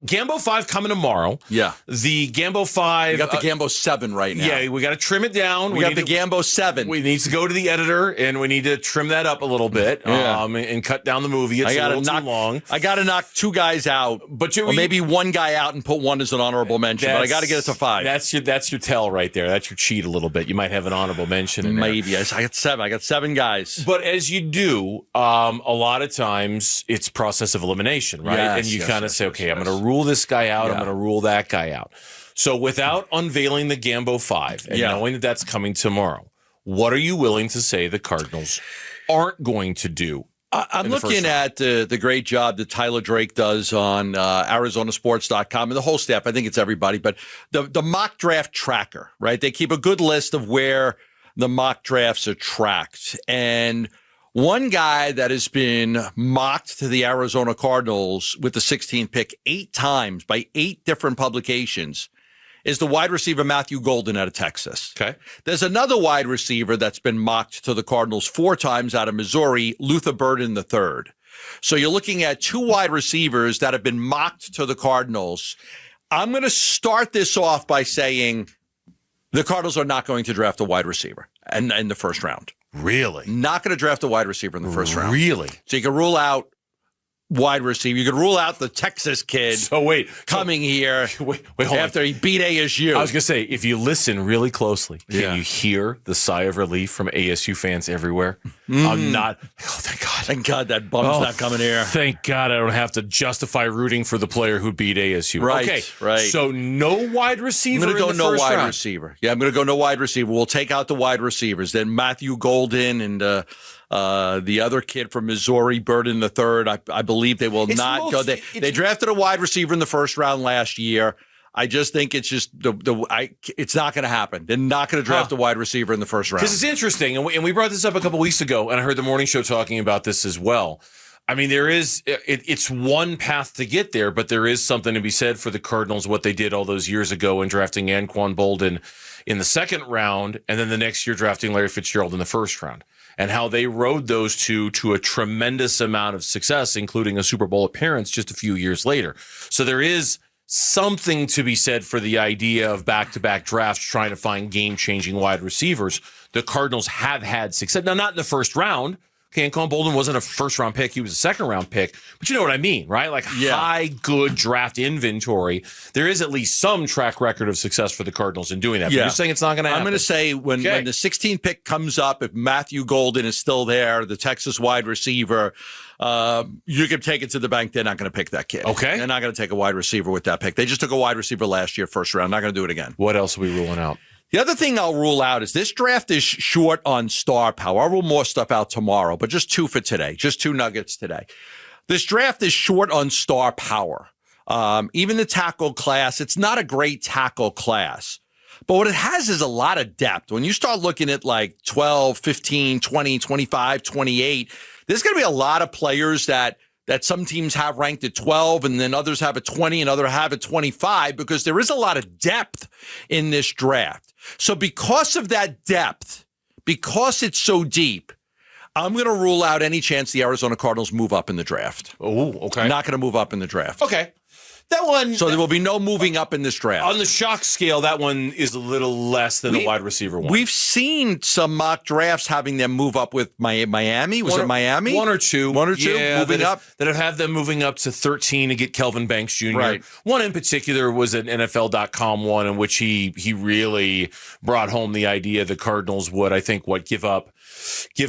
Gambo 5 coming tomorrow. Yeah. The Gambo 5. We got the Gambo 7 right now. Yeah, we got to trim it down. We got the Gambo 7. We need to go to the editor, and we need to trim that up a little bit and cut down the movie. It's a little too long. I got to knock 2 guys out, or maybe 1 guy out and put 1 as an honorable mention, but I got to get it to 5. That's your tell right there. That's your cheat a little bit. You might have an honorable mention in there. Maybe. I got 7. I got 7 guys. But as you do, a lot of times it's process of elimination, right? Yes, and you kind of say, okay, I'm going to rule this guy out. I'm going to rule that guy out. So without unveiling the Gambo 5 and knowing that that's coming tomorrow, what are you willing to say the Cardinals aren't going to do? I'm looking at the great job that Tyler Drake does on ArizonaSports.com and the whole staff. I think it's everybody, but the mock draft tracker, right? They keep a good list of where the mock drafts are tracked. And one guy that has been mocked to the Arizona Cardinals with the 16th pick 8 times by 8 different publications is the wide receiver Matthew Golden out of Texas. Okay. There's another wide receiver that's been mocked to the Cardinals 4 times out of Missouri, Luther Burden III. So you're looking at 2 wide receivers that have been mocked to the Cardinals. I'm going to start this off by saying the Cardinals are not going to draft a wide receiver in the first round. Really? Not going to draft a wide receiver in the first round. Really? So you can rule out wide receiver. You could rule out the Texas kid coming here wait, hold after he beat ASU. I was going to say, if you listen really closely, can you hear the sigh of relief from ASU fans everywhere? I'm not. Oh, thank God. Thank God that bum's not coming here. Thank God I don't have to justify rooting for the player who beat ASU. Right, okay, right. So no wide receiver. I'm going to go no wide round. receiver. Yeah, I'm going to go no wide receiver. We'll take out the wide receivers. Then Matthew Golden and the other kid from Missouri, Burden III, I believe they will not go. They drafted a wide receiver in the first round last year. I just think it's just it's not going to happen. They're not going to draft a wide receiver in the first round. Because it's interesting, and we brought this up a couple weeks ago, and I heard the morning show talking about this as well. I mean, it's one path to get there, but there is something to be said for the Cardinals, what they did all those years ago in drafting Anquan Boldin in the second round, and then the next year drafting Larry Fitzgerald in the first round, and how they rode those two to a tremendous amount of success, including a Super Bowl appearance just a few years later. So there is something to be said for the idea of back-to-back drafts trying to find game-changing wide receivers. The Cardinals have had success. Now, not in the first round. Anquan Boldin wasn't a first-round pick. He was a second-round pick. But you know what I mean, right? Like high, good draft inventory. There is at least some track record of success for the Cardinals in doing that. But you're saying it's not going to happen. I'm going to say when the 16th pick comes up, if Matthew Golden is still there, the Texas wide receiver, you can take it to the bank. They're not going to pick that kid. Okay. They're not going to take a wide receiver with that pick. They just took a wide receiver last year, first round. Not going to do it again. What else are we ruling out? The other thing I'll rule out is this draft is short on star power. I'll rule more stuff out tomorrow, but just 2 for today. Just 2 nuggets today. This draft is short on star power. Even the tackle class, it's not a great tackle class. But what it has is a lot of depth. When you start looking at like 12, 15, 20, 25, 28, there's going to be a lot of players that some teams have ranked at 12 and then others have at 20 and others have at 25 because there is a lot of depth in this draft. So because of that depth, because it's so deep, I'm going to rule out any chance the Arizona Cardinals move up in the draft. Oh, okay. Not going to move up in the draft. Okay. That one. So there will be no moving up in this draft. On the shock scale, that one is a little less than the wide receiver one. We've seen some mock drafts having them move up with Miami. Was it Miami? 1 or 2. 1 or 2 moving up. That have had them moving up to 13 to get Kelvin Banks Jr. Right. One in particular was an NFL.com one in which he really brought home the idea the Cardinals would, I think, give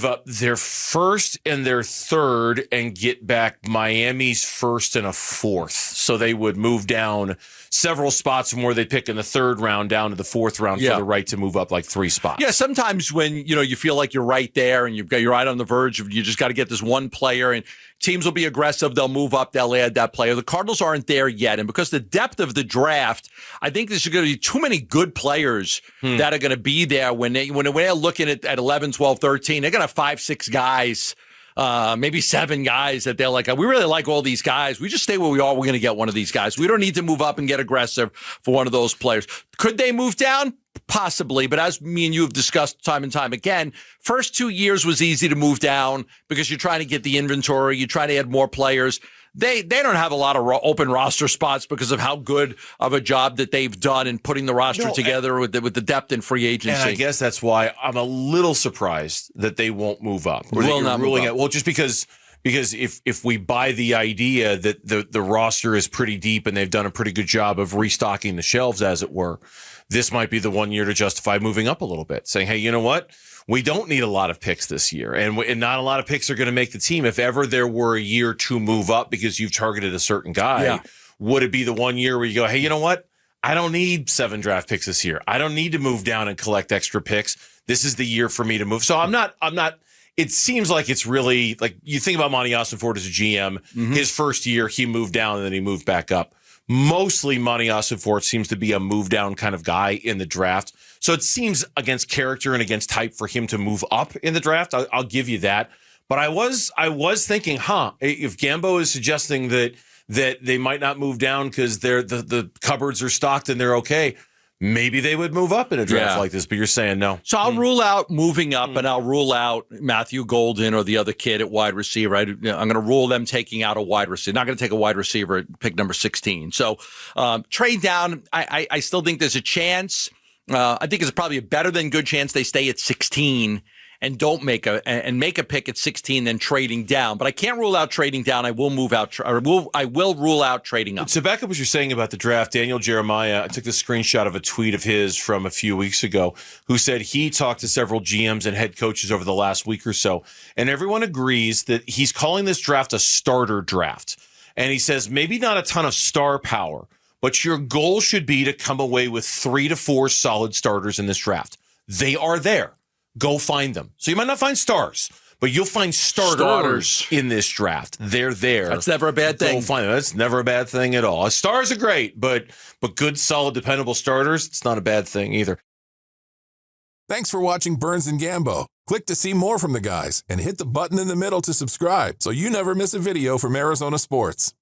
up their first and their third and get back Miami's first and a fourth. So they would move down several spots from where they pick in the third round down to the fourth round for the right to move up like 3 spots. Yeah, sometimes when you feel like you're right there and you're right on the verge of you just got to get this one player and teams will be aggressive, they'll move up, they'll add that player. The Cardinals aren't there yet, and because the depth of the draft, I think there's going to be too many good players that are going to be there when they're looking at 11, 12, 13. They're going to have 5, 6 guys. Maybe 7 guys that they're like, we really like all these guys. We just stay where we are. We're going to get one of these guys. We don't need to move up and get aggressive for one of those players. Could they move down? Possibly. But as me and you have discussed time and time again, first 2 years was easy to move down because you're trying to get the inventory. You're trying to add more players. they don't have a lot of open roster spots because of how good of a job that they've done in putting the roster together with the depth in free agency. And I guess that's why I'm a little surprised that they won't move up. Or Will not move up. Well, just because if we buy the idea that the roster is pretty deep and they've done a pretty good job of restocking the shelves, as it were, this might be the one year to justify moving up a little bit, saying, hey, you know what? We don't need a lot of picks this year, and not a lot of picks are going to make the team. If ever there were a year to move up because you've targeted a certain guy, would it be the 1 year where you go, hey, you know what? I don't need 7 draft picks this year. I don't need to move down and collect extra picks. This is the year for me to move. So I'm not. It seems like it's really like you think about Monty Ossenfort as a GM. Mm-hmm. His first year, he moved down and then he moved back up. Mostly Monty Ossenfort seems to be a move down kind of guy in the draft. So it seems against character and against type for him to move up in the draft. I'll give you that. But I was thinking, if Gambo is suggesting that they might not move down because the cupboards are stocked and they're okay, maybe they would move up in a draft like this, but you're saying no. So I'll rule out moving up, and I'll rule out Matthew Golden or the other kid at wide receiver. I'm going to rule them taking out a wide receiver. Not going to take a wide receiver at pick number 16. So trade down, I still think there's a chance. I think it's probably a better than good chance they stay at 16 and don't make a pick at 16, then trading down. But I can't rule out trading down. I will move out, I will rule out trading up. So back up what you're saying about the draft. Daniel Jeremiah, I took the screenshot of a tweet of his from a few weeks ago, who said he talked to several GMs and head coaches over the last week or so, and everyone agrees that he's calling this draft a starter draft. And he says maybe not a ton of star power, but your goal should be to come away with 3 to 4 solid starters in this draft. They are there. Go find them. So you might not find stars, but you'll find starters in this draft. They're there. That's never a bad thing. Go find them. That's never a bad thing at all. Stars are great, but good, solid, dependable starters, it's not a bad thing either. Thanks for watching Burns and Gambo. Click to see more from the guys and hit the button in the middle to subscribe so you never miss a video from Arizona sports.